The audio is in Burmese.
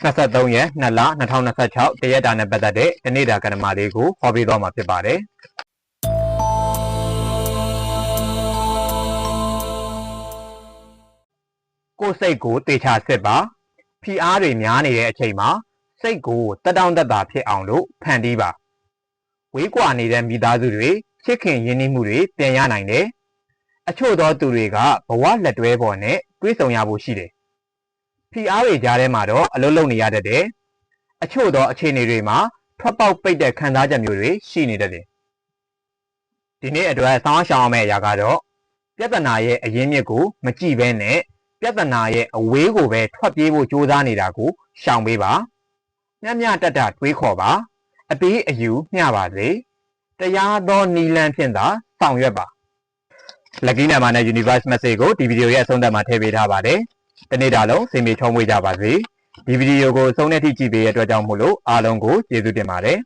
23ရက်2လ2026တရက်တာနဲ့ပတ်သက်တဲ့တနေ့တာကဏ္ဍမလေးကိုဟောပေးသွားမှာဖြစ်ပါတယ်ကိုယ်စိတ်ကိုတေချာစစ်ပါဖိအားတွေများနေတဲ့အချိန်မှာစိတ်ကိုတက်တောင့်တက်တာဖြစ်အောင်လို့ဖန်တီးပါဝေးကွာနေတဲ့မိသားစုတွေချစ်ခင်ရင်းနှီးမှုတွေပြန်ရနိုင်တယ်အချို့သောသူတွေကဘဝလက်တွဲပေါ်နဲ့တွေးဆုံရဖို့ရှိတယ်ဖိအားတွေကြားထဲမှာတော့အလုပ်လုပ်နေရတတ်တယ်အချို့သောအခြေအနေတွေမှာထွက်ပေါက်ပိတ်တဲ့ခံစားချက်မျိုးတွေရှိနေတတ်တယ်ဒီနေ့အတွက်ဆောင်းရှောင်းမယ့်အရာကတော့ပြဿနာရဲ့အရင်းမြစ်ကိုမကြည့်ဘဲနဲ့ပြဿနာရဲ့အဝေးကိုပဲထွက်ပြေးဖို့ကြိုးစားနေတာကိုရှောင်ပေးပါမျှမျှတတတွေးခေါ်ပါအပေးအယူမျှပါစေတရားသောနီလန်းဖြင့်သာဆောင်ရွက်ပါ Lucky Number နဲ့ Universe Message ကိုဒီဗီဒီယိုရဲ့အဆုံးသတ်မှာထည့်ပေးထားပါတယ်တနေ့တာလုံးစင်ပြေချုံးမွေးကြပါစေဒီဗီဒီယိုကိုအဆုံးနဲ့ထိကြည့်ပေးရတဲ့အတွက်ကြောင့်မို့လို့အားလုံးကိုကျေးဇူးတင်ပါတယ်